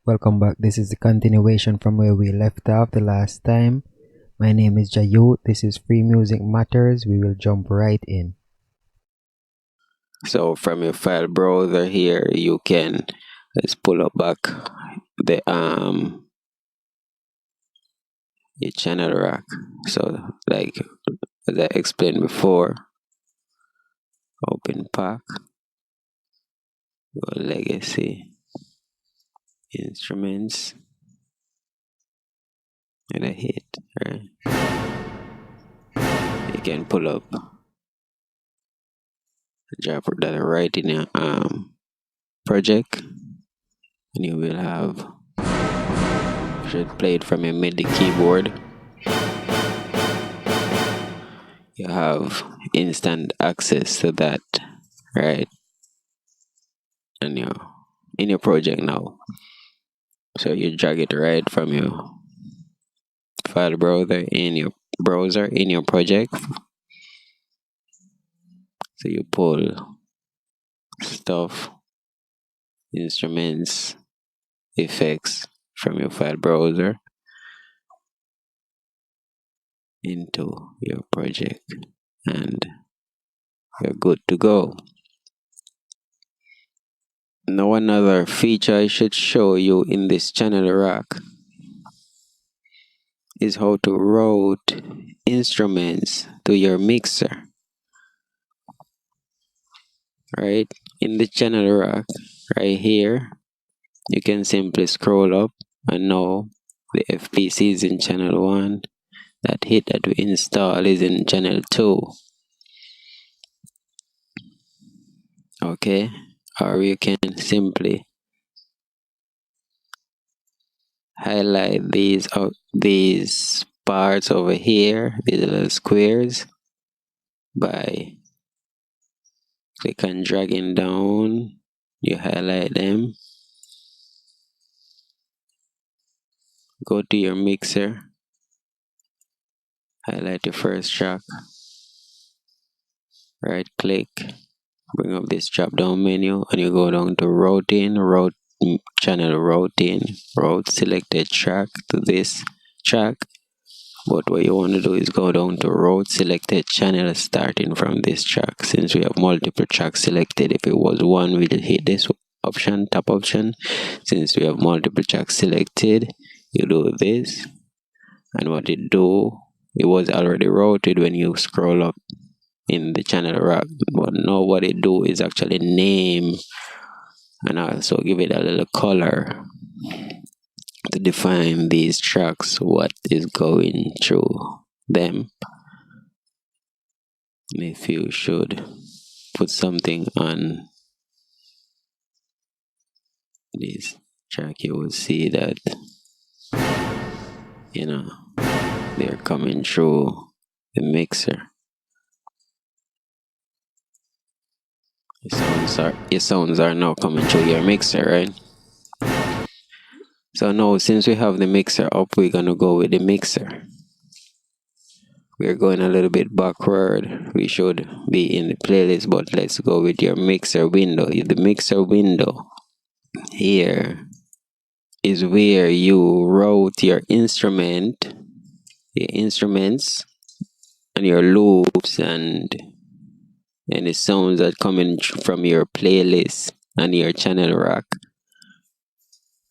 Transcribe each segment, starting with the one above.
Welcome back. This is the continuation from where we left off the last time. My name is Jayut. This is Free Music Matters. We will jump right in. So from your file browser here, you can let's pull up back the your channel rack. So like as I explained before, open pack, go legacy, instruments, and a hit. Right? You can pull up, drop that right in your project, and you will have should play it from your MIDI keyboard. You have instant access to that, right? And in your project now. So you drag it right from your file browser in your project. So you pull stuff, instruments, effects from your file browser into your project, and you're good to go. Now another feature I should show you in this channel rack is how to route instruments to your mixer. Right in the channel rack right here, you can simply scroll up, and now the FPC is in channel 1. That hit that we install is in channel 2. Okay, or you can simply highlight these parts over here, these little squares, by click and dragging down. You highlight them, go to your mixer, highlight the first track, right click, bring up this drop down menu, and you go down to routing, channel routing, route selected track to this track. But what you want to do is go down to route selected channel starting from this track. Since we have multiple tracks selected, if it was one, we'll hit this option, top option. Since we have multiple tracks selected, you do this, and what it do, it was already routed when you scroll up in the channel rack, but now what it do is actually name and also give it a little color to define these tracks, what is going through them. And if you should put something on this track, you will see that they're coming through the mixer. Your sounds are now coming through your mixer, right? So now, since we have the mixer up, we're gonna go with the mixer. We're going a little bit backward. We should be in the playlist, but let's go with your mixer window. The mixer window here is where you route your instruments, and your loops, and any sounds that coming from your playlist and your channel rack.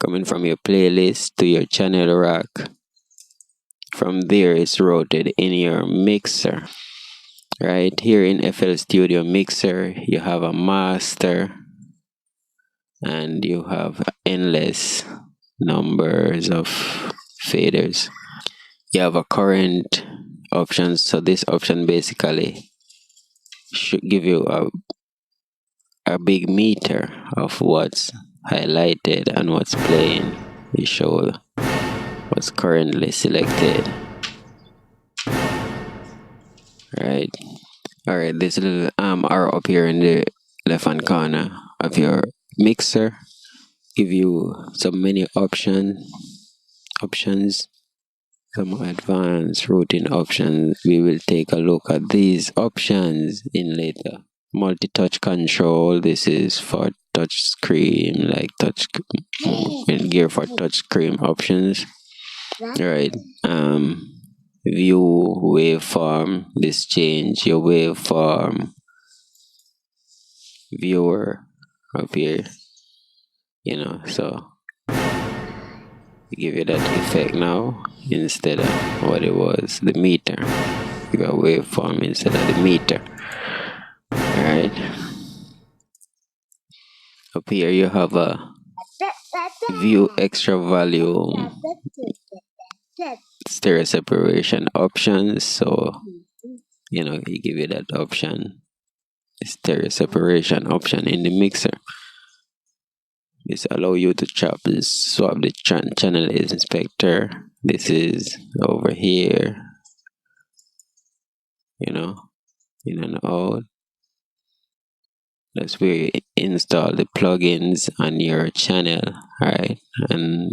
Coming from your playlist to your channel rack. From there, it's routed in your mixer. Right here in FL Studio Mixer, you have a master, and you have endless numbers of faders. You have a current option, so this option basically should give you a big meter of what's highlighted and what's playing. You show what's currently selected. Right. Alright, this little arrow up here in the left hand corner of your mixer give you some many options, some advanced routing options. We will take a look at these options in later. Multi-touch control, this is for touch screen, like gear for touch screen options. Right. View waveform. This change your waveform viewer up here. So give you that effect now instead of what it was, the meter. Give a waveform instead of the meter. Alright. Up here you have a view extra volume stereo separation options. So you give you that option, stereo separation option in the mixer. This allow you to swap the channel inspector. This is over here, in and out. That's where you install the plugins on your channel, right? And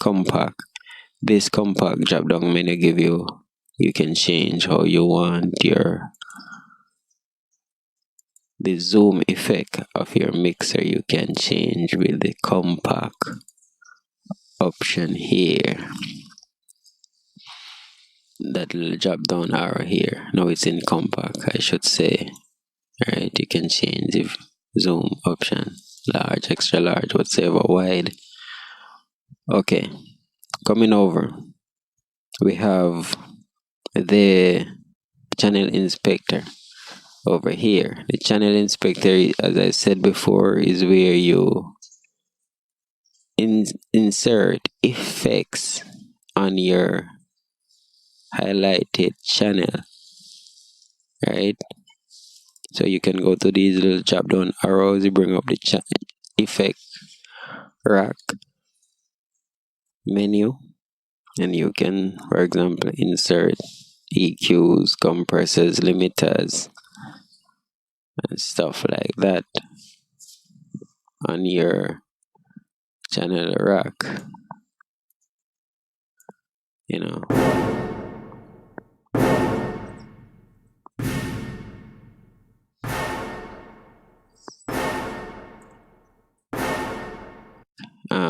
compact. This compact drop down menu give you can change how you want the zoom effect of your mixer. You can change with the compact option here. That little drop down arrow here. Now it's in compact, I should say. Alright, you can change the zoom option, large, extra large, whatever, wide. Okay, coming over, we have the channel inspector over here. The channel inspector, as I said before, is where you insert effects on your highlighted channel, right? So you can go to these little drop down arrows, you bring up the effect rack menu, and you can, for example, insert EQs, compressors, limiters, and stuff like that on your channel rack.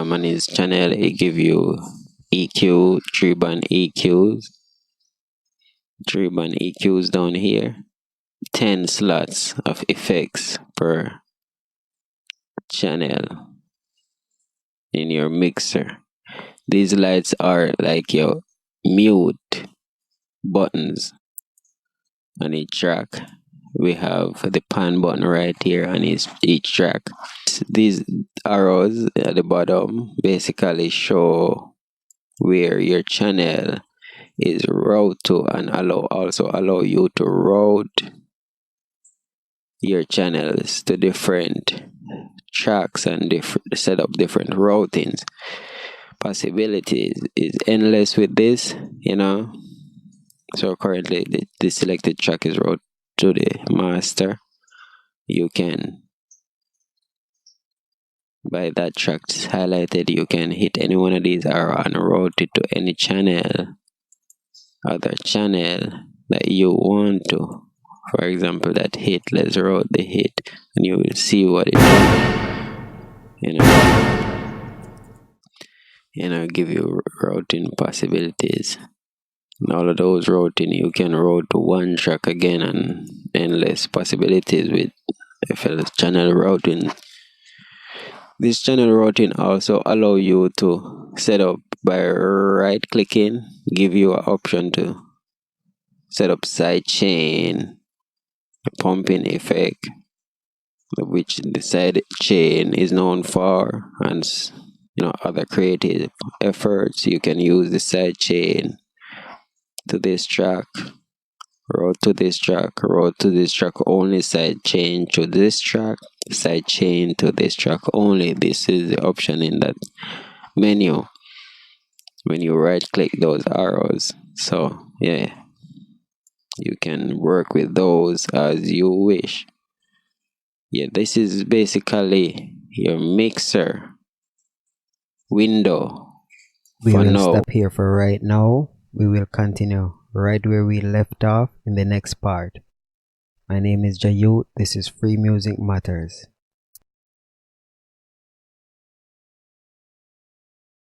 On his channel, it give you EQ, 3-band EQs down here, 10 slots of effects per channel in your mixer. These lights are like your mute buttons on each track. We have the pan button right here on each track. These arrows at the bottom basically show where your channel is route to, and also allow you to route your channels to different tracks and set up different routings. Possibilities is endless with this, So currently the selected track is route to the master. You can, by that track highlighted, you can hit any one of these arrows and route it to any other channel that you want to. For example, that hit, let's route the hit, and you will see what it does. Give you routing possibilities. And all of those routing, you can route to one track again, and endless possibilities with FL channel routing. This channel routing also allow you to set up by right clicking, give you an option to set up side chain, pumping effect, which the side chain is known for, and other creative efforts. You can use the side chain to this track, route to this track, route to this track only, side chain to this track, side chain to this track only. This is the option in that menu when you right click those arrows. So yeah, you can work with those as you wish. Yeah, this is basically your mixer window. We will stop here for right now. We will continue right where we left off in the next part. My name is Jayut. This is Free Music Matters.